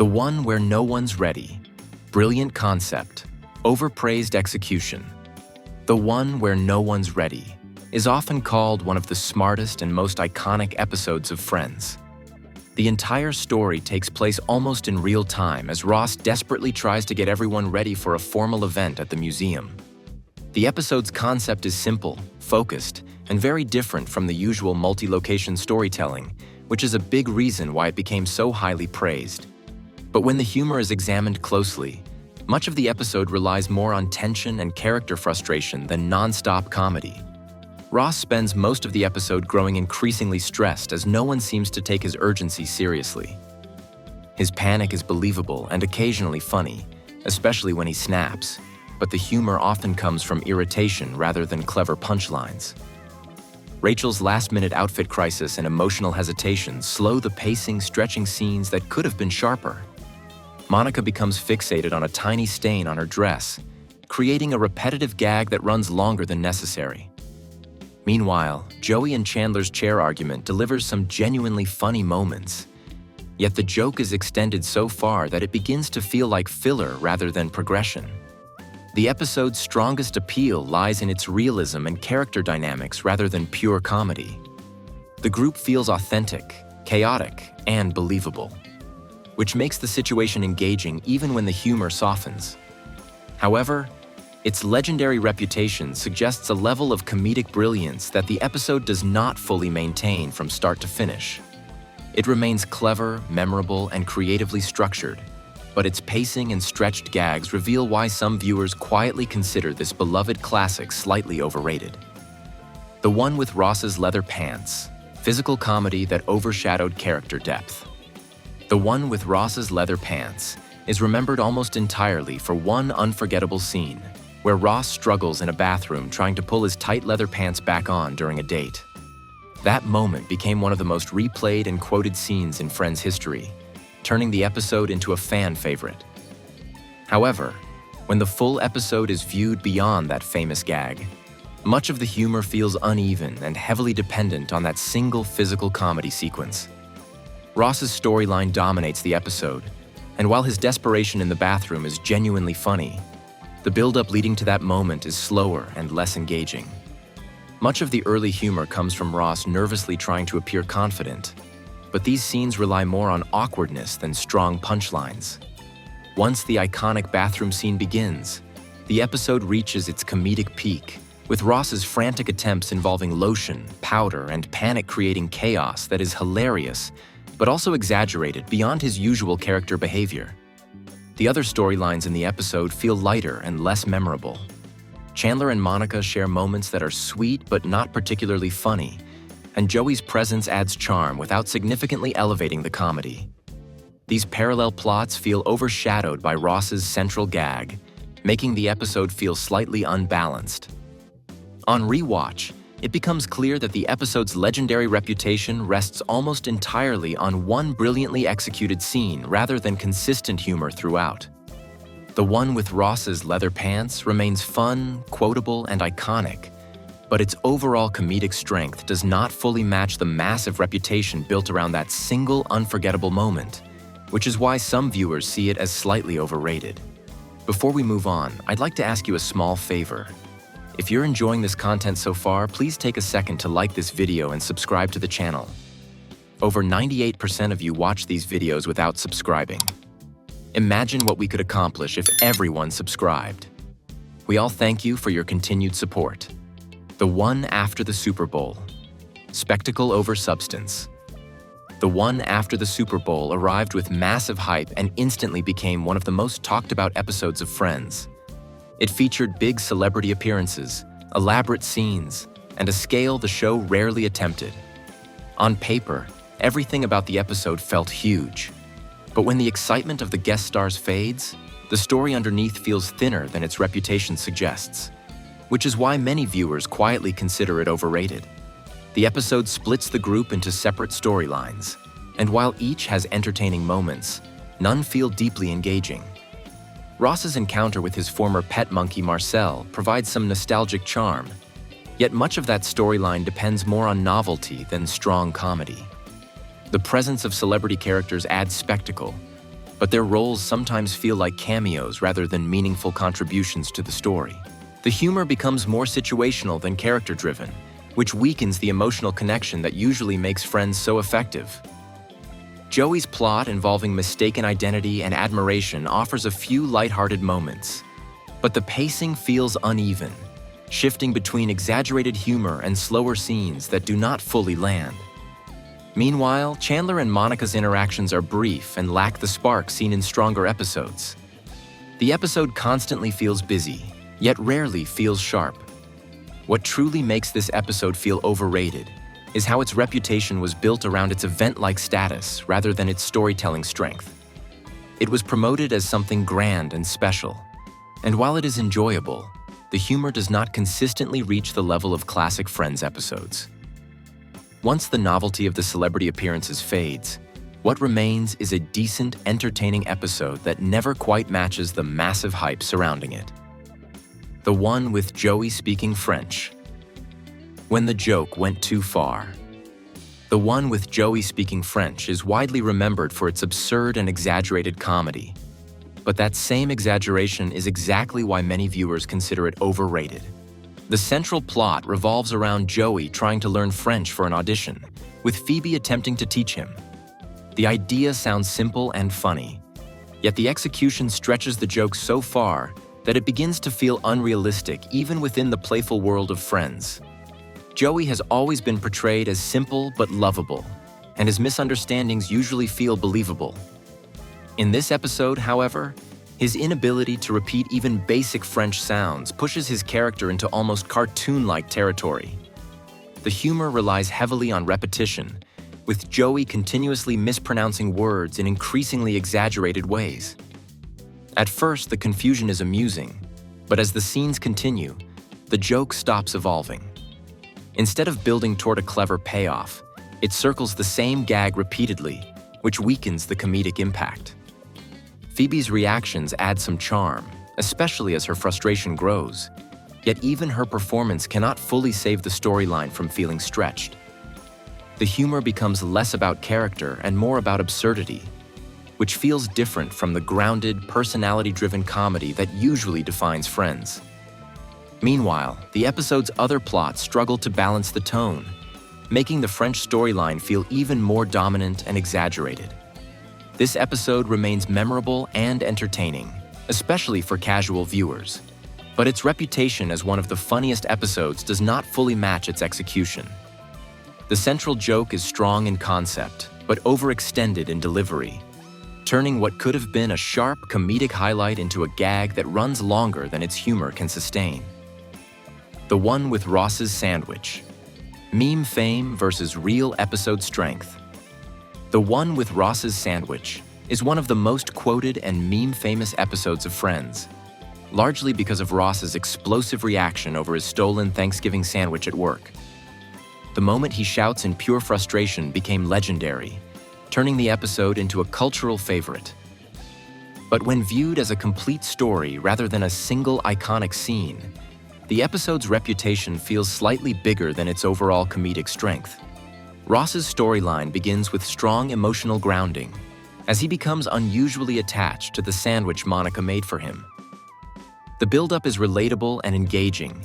The one where no one's ready. Brilliant concept, overpraised execution. The one where no one's ready is often called one of the smartest and most iconic episodes of Friends. The entire story takes place almost in real time as Ross desperately tries to get everyone ready for a formal event at the museum. The episode's concept is simple, focused, and very different from the usual multi-location storytelling, which is a big reason why it became so highly praised. But when the humor is examined closely, much of the episode relies more on tension and character frustration than non-stop comedy. Ross spends most of the episode growing increasingly stressed as no one seems to take his urgency seriously. His panic is believable and occasionally funny, especially when he snaps, but the humor often comes from irritation rather than clever punchlines. Rachel's last-minute outfit crisis and emotional hesitation slow the pacing, stretching scenes that could have been sharper. Monica becomes fixated on a tiny stain on her dress, creating a repetitive gag that runs longer than necessary. Meanwhile, Joey and Chandler's chair argument delivers some genuinely funny moments. Yet the joke is extended so far that it begins to feel like filler rather than progression. The episode's strongest appeal lies in its realism and character dynamics rather than pure comedy. The group feels authentic, chaotic, and believable, which makes the situation engaging even when the humor softens. However, its legendary reputation suggests a level of comedic brilliance that the episode does not fully maintain from start to finish. It remains clever, memorable, and creatively structured, but its pacing and stretched gags reveal why some viewers quietly consider this beloved classic slightly overrated. The one with Ross's leather pants, physical comedy that overshadowed character depth. The one with Ross's leather pants is remembered almost entirely for one unforgettable scene, where Ross struggles in a bathroom trying to pull his tight leather pants back on during a date. That moment became one of the most replayed and quoted scenes in Friends history, turning the episode into a fan favorite. However, when the full episode is viewed beyond that famous gag, much of the humor feels uneven and heavily dependent on that single physical comedy sequence. Ross's storyline dominates the episode, and while his desperation in the bathroom is genuinely funny, the build-up leading to that moment is slower and less engaging. Much of the early humor comes from Ross nervously trying to appear confident, but these scenes rely more on awkwardness than strong punchlines. Once the iconic bathroom scene begins, the episode reaches its comedic peak, with Ross's frantic attempts involving lotion, powder, and panic-creating chaos that is hilarious, but also exaggerated beyond his usual character behavior. The other storylines in the episode feel lighter and less memorable. Chandler and Monica share moments that are sweet but not particularly funny, and Joey's presence adds charm without significantly elevating the comedy. These parallel plots feel overshadowed by Ross's central gag, making the episode feel slightly unbalanced. On rewatch, it becomes clear that the episode's legendary reputation rests almost entirely on one brilliantly executed scene rather than consistent humor throughout. The one with Ross's leather pants remains fun, quotable, and iconic, but its overall comedic strength does not fully match the massive reputation built around that single unforgettable moment, which is why some viewers see it as slightly overrated. Before we move on, I'd like to ask you a small favor. If you're enjoying this content so far, please take a second to like this video and subscribe to the channel. Over 98% of you watch these videos without subscribing. Imagine what we could accomplish if everyone subscribed. We all thank you for your continued support. The one after the Super Bowl. Spectacle over substance. The one after the Super Bowl arrived with massive hype and instantly became one of the most talked about episodes of Friends. It featured big celebrity appearances, elaborate scenes, and a scale the show rarely attempted. On paper, everything about the episode felt huge. But when the excitement of the guest stars fades, the story underneath feels thinner than its reputation suggests, which is why many viewers quietly consider it overrated. The episode splits the group into separate storylines, and while each has entertaining moments, none feel deeply engaging. Ross's encounter with his former pet monkey Marcel provides some nostalgic charm, yet much of that storyline depends more on novelty than strong comedy. The presence of celebrity characters adds spectacle, but their roles sometimes feel like cameos rather than meaningful contributions to the story. The humor becomes more situational than character-driven, which weakens the emotional connection that usually makes Friends so effective. Joey's plot involving mistaken identity and admiration offers a few lighthearted moments, but the pacing feels uneven, shifting between exaggerated humor and slower scenes that do not fully land. Meanwhile, Chandler and Monica's interactions are brief and lack the spark seen in stronger episodes. The episode constantly feels busy, yet rarely feels sharp. What truly makes this episode feel overrated is how its reputation was built around its event-like status rather than its storytelling strength. It was promoted as something grand and special, and while it is enjoyable, the humor does not consistently reach the level of classic Friends episodes. Once the novelty of the celebrity appearances fades, what remains is a decent, entertaining episode that never quite matches the massive hype surrounding it. The one with Joey speaking French. When the joke went too far. The one with Joey speaking French is widely remembered for its absurd and exaggerated comedy. But that same exaggeration is exactly why many viewers consider it overrated. The central plot revolves around Joey trying to learn French for an audition, with Phoebe attempting to teach him. The idea sounds simple and funny, yet the execution stretches the joke so far that it begins to feel unrealistic even within the playful world of Friends. Joey has always been portrayed as simple but lovable, and his misunderstandings usually feel believable. In this episode, however, his inability to repeat even basic French sounds pushes his character into almost cartoon-like territory. The humor relies heavily on repetition, with Joey continuously mispronouncing words in increasingly exaggerated ways. At first, the confusion is amusing, but as the scenes continue, the joke stops evolving. Instead of building toward a clever payoff, it circles the same gag repeatedly, which weakens the comedic impact. Phoebe's reactions add some charm, especially as her frustration grows, yet even her performance cannot fully save the storyline from feeling stretched. The humor becomes less about character and more about absurdity, which feels different from the grounded, personality-driven comedy that usually defines Friends. Meanwhile, the episode's other plots struggle to balance the tone, making the French storyline feel even more dominant and exaggerated. This episode remains memorable and entertaining, especially for casual viewers, but its reputation as one of the funniest episodes does not fully match its execution. The central joke is strong in concept, but overextended in delivery, turning what could have been a sharp comedic highlight into a gag that runs longer than its humor can sustain. The one with Ross's sandwich. Meme fame versus real episode strength. The one with Ross's sandwich is one of the most quoted and meme-famous episodes of Friends, largely because of Ross's explosive reaction over his stolen Thanksgiving sandwich at work. The moment he shouts in pure frustration became legendary, turning the episode into a cultural favorite. But when viewed as a complete story rather than a single iconic scene, the episode's reputation feels slightly bigger than its overall comedic strength. Ross's storyline begins with strong emotional grounding, as he becomes unusually attached to the sandwich Monica made for him. The build-up is relatable and engaging,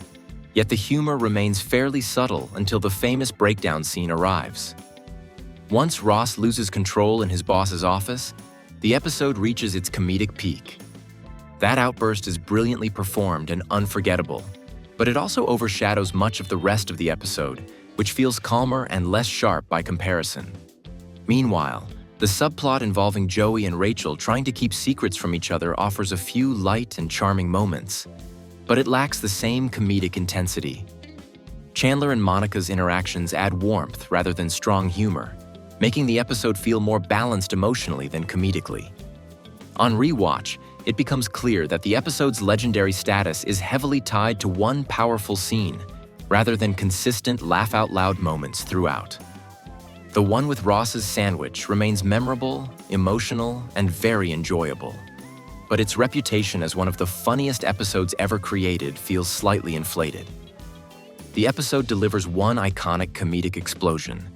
yet the humor remains fairly subtle until the famous breakdown scene arrives. Once Ross loses control in his boss's office, the episode reaches its comedic peak. That outburst is brilliantly performed and unforgettable, but it also overshadows much of the rest of the episode, which feels calmer and less sharp by comparison. Meanwhile, the subplot involving Joey and Rachel trying to keep secrets from each other offers a few light and charming moments, but it lacks the same comedic intensity. Chandler and Monica's interactions add warmth rather than strong humor, making the episode feel more balanced emotionally than comedically. On rewatch, it becomes clear that the episode's legendary status is heavily tied to one powerful scene, rather than consistent laugh-out-loud moments throughout. The one with Ross's sandwich remains memorable, emotional, and very enjoyable. But its reputation as one of the funniest episodes ever created feels slightly inflated. The episode delivers one iconic comedic explosion,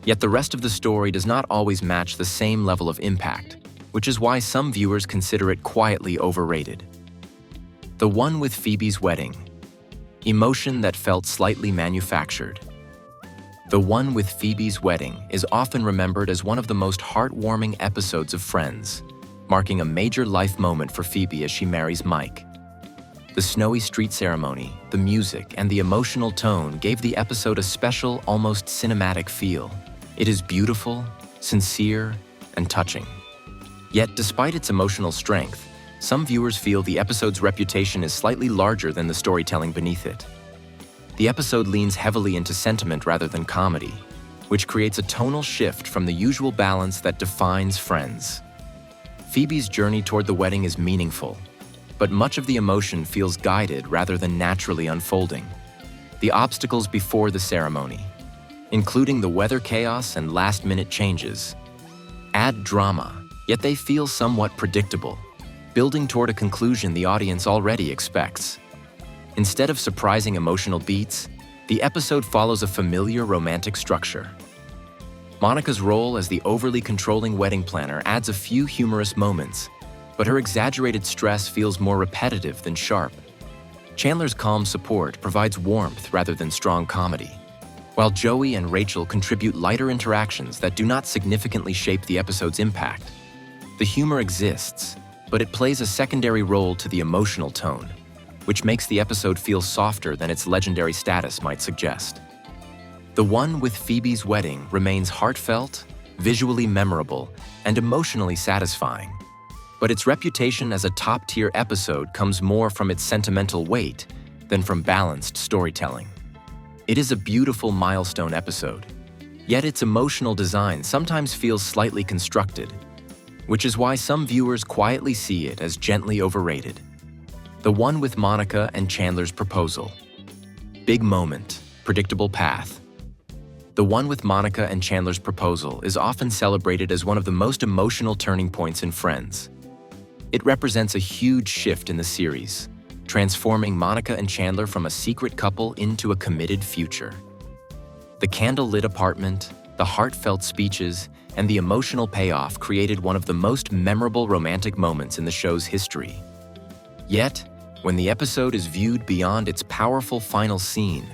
yet the rest of the story does not always match the same level of impact. which is why some viewers consider it quietly overrated. The one with Phoebe's wedding. Emotion that felt slightly manufactured. The one with Phoebe's wedding is often remembered as one of the most heartwarming episodes of Friends, marking a major life moment for Phoebe as she marries Mike. The snowy street ceremony, the music, and the emotional tone gave the episode a special, almost cinematic feel. It is beautiful, sincere, and touching. Yet, despite its emotional strength, some viewers feel the episode's reputation is slightly larger than the storytelling beneath it. The episode leans heavily into sentiment rather than comedy, which creates a tonal shift from the usual balance that defines Friends. Phoebe's journey toward the wedding is meaningful, but much of the emotion feels guided rather than naturally unfolding. The obstacles before the ceremony, including the weather chaos and last-minute changes, add drama, yet they feel somewhat predictable, building toward a conclusion the audience already expects. Instead of surprising emotional beats, the episode follows a familiar romantic structure. Monica's role as the overly controlling wedding planner adds a few humorous moments, but her exaggerated stress feels more repetitive than sharp. Chandler's calm support provides warmth rather than strong comedy, while Joey and Rachel contribute lighter interactions that do not significantly shape the episode's impact. The humor exists, but it plays a secondary role to the emotional tone, which makes the episode feel softer than its legendary status might suggest. The one with Phoebe's wedding remains heartfelt, visually memorable, and emotionally satisfying, but its reputation as a top-tier episode comes more from its sentimental weight than from balanced storytelling. It is a beautiful milestone episode, yet its emotional design sometimes feels slightly constructed, which is why some viewers quietly see it as gently overrated. The one with Monica and Chandler's proposal. Big moment, predictable path. The one with Monica and Chandler's proposal is often celebrated as one of the most emotional turning points in Friends. It represents a huge shift in the series, transforming Monica and Chandler from a secret couple into a committed future. The candle-lit apartment, the heartfelt speeches, and the emotional payoff created one of the most memorable romantic moments in the show's history. Yet, when the episode is viewed beyond its powerful final scene,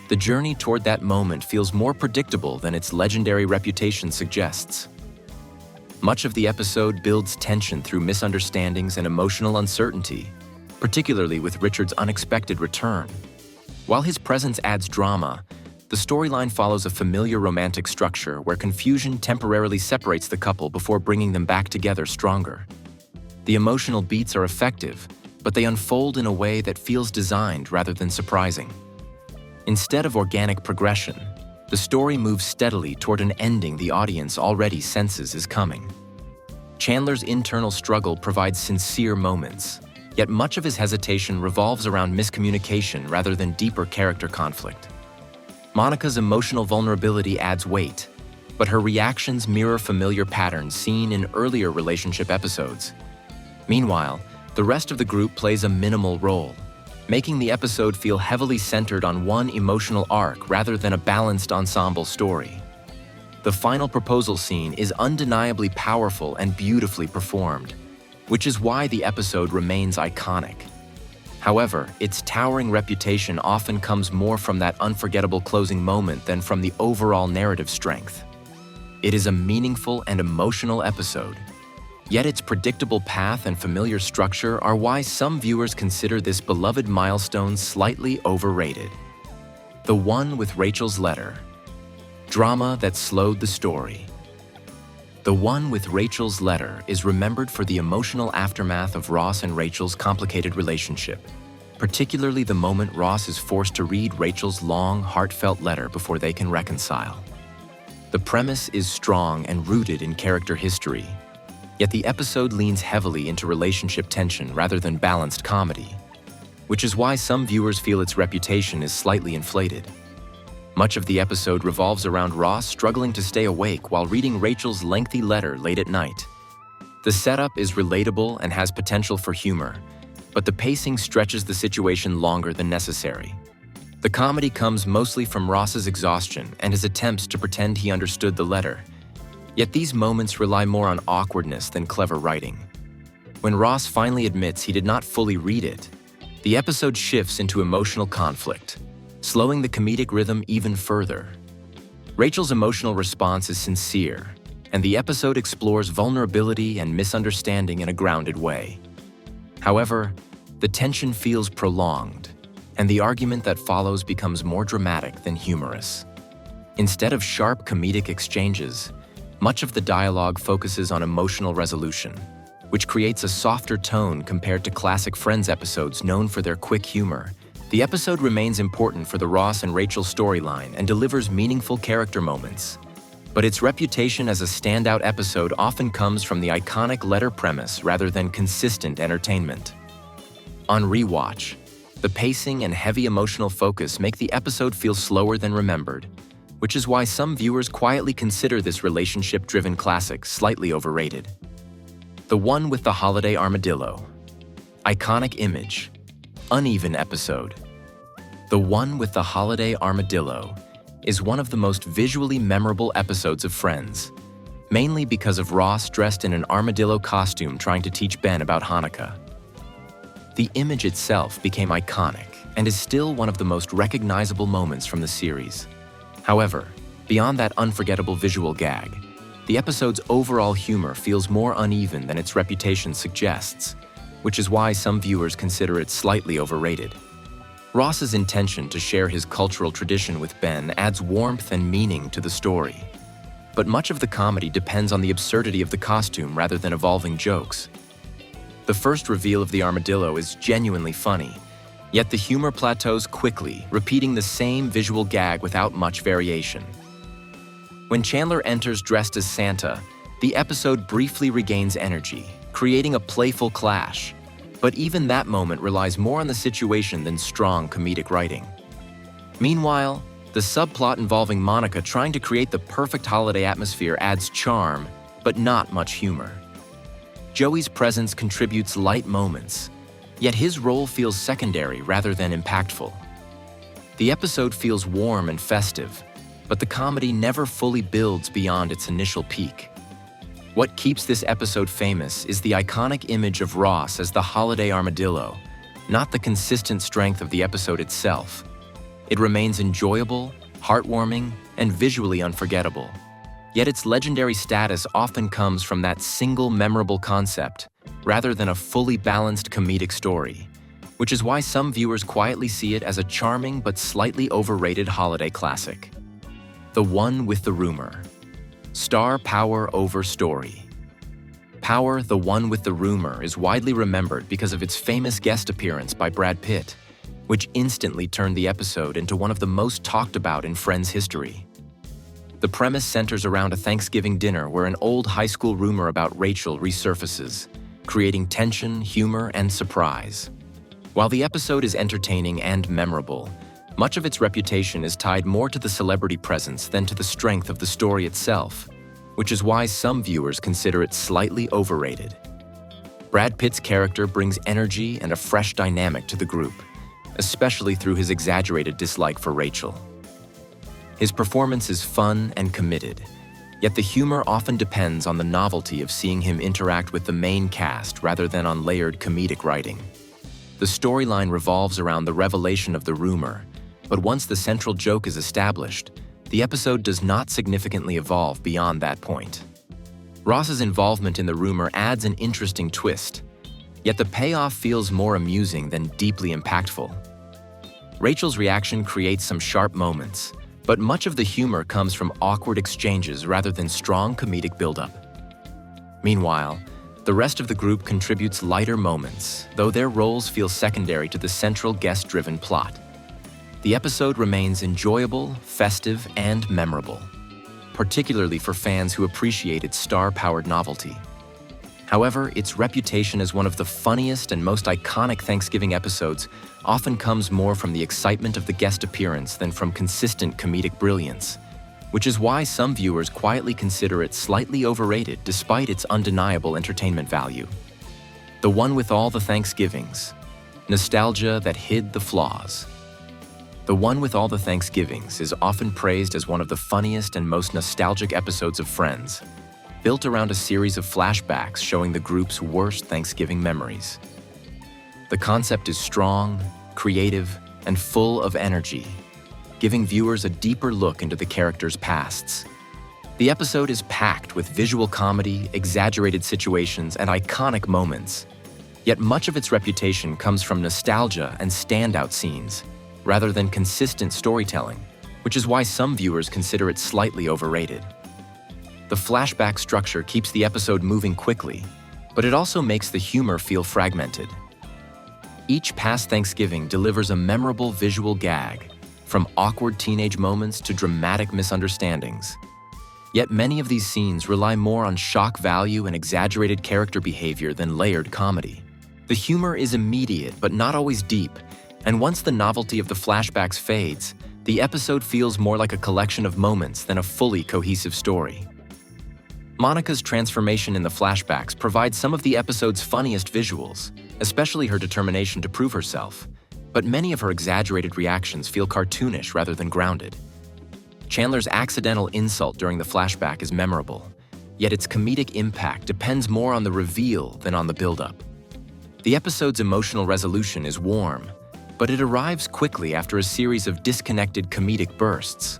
the journey toward that moment feels more predictable than its legendary reputation suggests. Much of the episode builds tension through misunderstandings and emotional uncertainty, particularly with Richard's unexpected return. While his presence adds drama, the storyline follows a familiar romantic structure where confusion temporarily separates the couple before bringing them back together stronger. The emotional beats are effective, but they unfold in a way that feels designed rather than surprising. Instead of organic progression, the story moves steadily toward an ending the audience already senses is coming. Chandler's internal struggle provides sincere moments, yet much of his hesitation revolves around miscommunication rather than deeper character conflict. Monica's emotional vulnerability adds weight, but her reactions mirror familiar patterns seen in earlier relationship episodes. Meanwhile, the rest of the group plays a minimal role, making the episode feel heavily centered on one emotional arc rather than a balanced ensemble story. The final proposal scene is undeniably powerful and beautifully performed, which is why the episode remains iconic. However, its towering reputation often comes more from that unforgettable closing moment than from the overall narrative strength. It is a meaningful and emotional episode, yet its predictable path and familiar structure are why some viewers consider this beloved milestone slightly overrated. The one with Rachel's letter. Drama that slowed the story. The one with Rachel's letter is remembered for the emotional aftermath of Ross and Rachel's complicated relationship, particularly the moment Ross is forced to read Rachel's long, heartfelt letter before they can reconcile. The premise is strong and rooted in character history, yet the episode leans heavily into relationship tension rather than balanced comedy, which is why some viewers feel its reputation is slightly inflated. Much of the episode revolves around Ross struggling to stay awake while reading Rachel's lengthy letter late at night. The setup is relatable and has potential for humor, but the pacing stretches the situation longer than necessary. The comedy comes mostly from Ross's exhaustion and his attempts to pretend he understood the letter, Yet these moments rely more on awkwardness than clever writing. When Ross finally admits he did not fully read it, the episode shifts into emotional conflict, slowing the comedic rhythm even further. Rachel's emotional response is sincere, and the episode explores vulnerability and misunderstanding in a grounded way. However, the tension feels prolonged, and the argument that follows becomes more dramatic than humorous. Instead of sharp comedic exchanges, much of the dialogue focuses on emotional resolution, which creates a softer tone compared to classic Friends episodes known for their quick humor. The episode remains important for the Ross and Rachel storyline and delivers meaningful character moments. But its reputation as a standout episode often comes from the iconic letter premise rather than consistent entertainment. On rewatch, the pacing and heavy emotional focus make the episode feel slower than remembered, which is why some viewers quietly consider this relationship-driven classic slightly overrated. The One with the Holiday Armadillo. Iconic image. Uneven episode. The One with the Holiday Armadillo is one of the most visually memorable episodes of Friends, mainly because of Ross dressed in an armadillo costume trying to teach Ben about Hanukkah. The image itself became iconic and is still one of the most recognizable moments from the series. However, beyond that unforgettable visual gag, the episode's overall humor feels more uneven than its reputation suggests, which is why some viewers consider it slightly overrated. Ross's intention to share his cultural tradition with Ben adds warmth and meaning to the story. But much of the comedy depends on the absurdity of the costume rather than evolving jokes. The first reveal of the armadillo is genuinely funny, yet the humor plateaus quickly, repeating the same visual gag without much variation. When Chandler enters dressed as Santa, the episode briefly regains energy, creating a playful clash. But even that moment relies more on the situation than strong comedic writing. Meanwhile, the subplot involving Monica trying to create the perfect holiday atmosphere adds charm, but not much humor. Joey's presence contributes light moments, yet his role feels secondary rather than impactful. The episode feels warm and festive, but the comedy never fully builds beyond its initial peak. What keeps this episode famous is the iconic image of Ross as the holiday armadillo, not the consistent strength of the episode itself. It remains enjoyable, heartwarming, and visually unforgettable. Yet its legendary status often comes from that single memorable concept, rather than a fully balanced comedic story, which is why some viewers quietly see it as a charming but slightly overrated holiday classic. The One with the Rumor. Star power over story. Power, the One with the Rumor, is widely remembered because of its famous guest appearance by Brad Pitt, which instantly turned the episode into one of the most talked about in Friends history. The premise centers around a Thanksgiving dinner where an old high school rumor about Rachel resurfaces, creating tension, humor, and surprise. While the episode is entertaining and memorable, much of its reputation is tied more to the celebrity presence than to the strength of the story itself, which is why some viewers consider it slightly overrated. Brad Pitt's character brings energy and a fresh dynamic to the group, especially through his exaggerated dislike for Rachel. His performance is fun and committed, yet the humor often depends on the novelty of seeing him interact with the main cast rather than on layered comedic writing. The storyline revolves around the revelation of the rumor, but once the central joke is established, the episode does not significantly evolve beyond that point. Ross's involvement in the rumor adds an interesting twist, yet the payoff feels more amusing than deeply impactful. Rachel's reaction creates some sharp moments, but much of the humor comes from awkward exchanges rather than strong comedic buildup. Meanwhile, the rest of the group contributes lighter moments, though their roles feel secondary to the central guest-driven plot. The episode remains enjoyable, festive, and memorable, particularly for fans who appreciate its star-powered novelty. However, its reputation as one of the funniest and most iconic Thanksgiving episodes often comes more from the excitement of the guest appearance than from consistent comedic brilliance, which is why some viewers quietly consider it slightly overrated despite its undeniable entertainment value. The One with All the Thanksgivings. Nostalgia that hid the flaws. The One with All the Thanksgivings is often praised as one of the funniest and most nostalgic episodes of Friends, built around a series of flashbacks showing the group's worst Thanksgiving memories. The concept is strong, creative, and full of energy, giving viewers a deeper look into the characters' pasts. The episode is packed with visual comedy, exaggerated situations, and iconic moments. Yet much of its reputation comes from nostalgia and standout scenes, rather than consistent storytelling, which is why some viewers consider it slightly overrated. The flashback structure keeps the episode moving quickly, but it also makes the humor feel fragmented. Each past Thanksgiving delivers a memorable visual gag, from awkward teenage moments to dramatic misunderstandings. Yet many of these scenes rely more on shock value and exaggerated character behavior than layered comedy. The humor is immediate but not always deep, and once the novelty of the flashbacks fades, the episode feels more like a collection of moments than a fully cohesive story. Monica's transformation in the flashbacks provides some of the episode's funniest visuals, especially her determination to prove herself, but many of her exaggerated reactions feel cartoonish rather than grounded. Chandler's accidental insult during the flashback is memorable, yet its comedic impact depends more on the reveal than on the build-up. The episode's emotional resolution is warm, but it arrives quickly after a series of disconnected comedic bursts.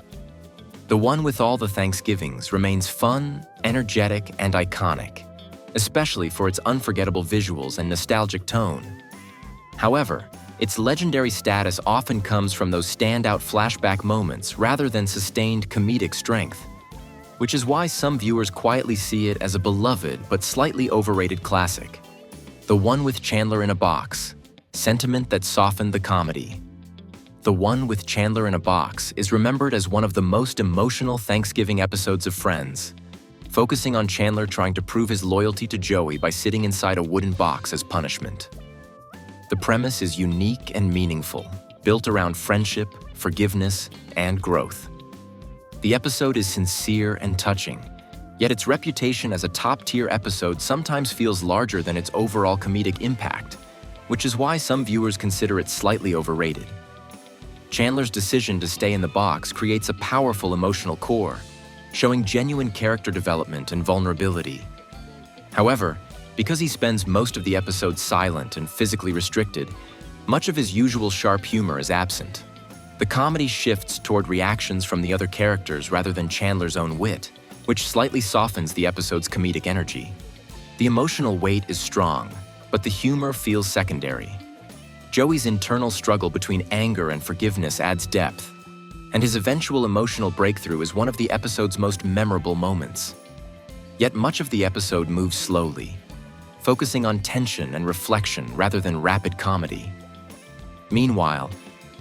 The One with All the Thanksgivings remains fun, energetic, and iconic, especially for its unforgettable visuals and nostalgic tone. However, its legendary status often comes from those standout flashback moments rather than sustained comedic strength, which is why some viewers quietly see it as a beloved but slightly overrated classic. The One with Chandler in a Box, sentiment that softened the comedy. The One with Chandler in a Box is remembered as one of the most emotional Thanksgiving episodes of Friends, focusing on Chandler trying to prove his loyalty to Joey by sitting inside a wooden box as punishment. The premise is unique and meaningful, built around friendship, forgiveness, and growth. The episode is sincere and touching, yet its reputation as a top-tier episode sometimes feels larger than its overall comedic impact, which is why some viewers consider it slightly overrated. Chandler's decision to stay in the box creates a powerful emotional core, showing genuine character development and vulnerability. However, because he spends most of the episode silent and physically restricted, much of his usual sharp humor is absent. The comedy shifts toward reactions from the other characters rather than Chandler's own wit, which slightly softens the episode's comedic energy. The emotional weight is strong, but the humor feels secondary. Joey's internal struggle between anger and forgiveness adds depth, and his eventual emotional breakthrough is one of the episode's most memorable moments. Yet much of the episode moves slowly, focusing on tension and reflection rather than rapid comedy. Meanwhile,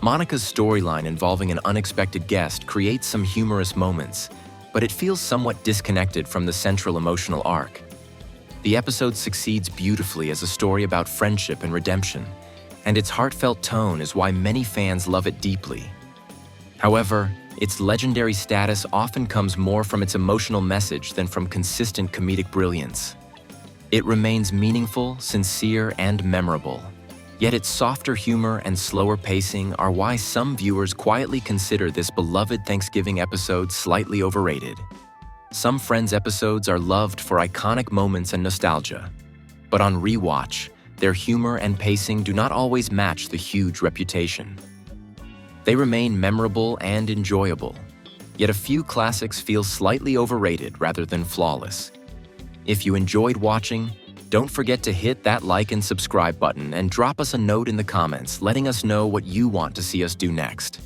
Monica's storyline involving an unexpected guest creates some humorous moments, but it feels somewhat disconnected from the central emotional arc. The episode succeeds beautifully as a story about friendship and redemption, and its heartfelt tone is why many fans love it deeply. However, its legendary status often comes more from its emotional message than from consistent comedic brilliance. It remains meaningful, sincere, and memorable, yet its softer humor and slower pacing are why some viewers quietly consider this beloved Thanksgiving episode slightly overrated. Some Friends episodes are loved for iconic moments and nostalgia, but on rewatch, their humor and pacing do not always match the huge reputation. They remain memorable and enjoyable, yet a few classics feel slightly overrated rather than flawless. If you enjoyed watching, don't forget to hit that like and subscribe button and drop us a note in the comments letting us know what you want to see us do next.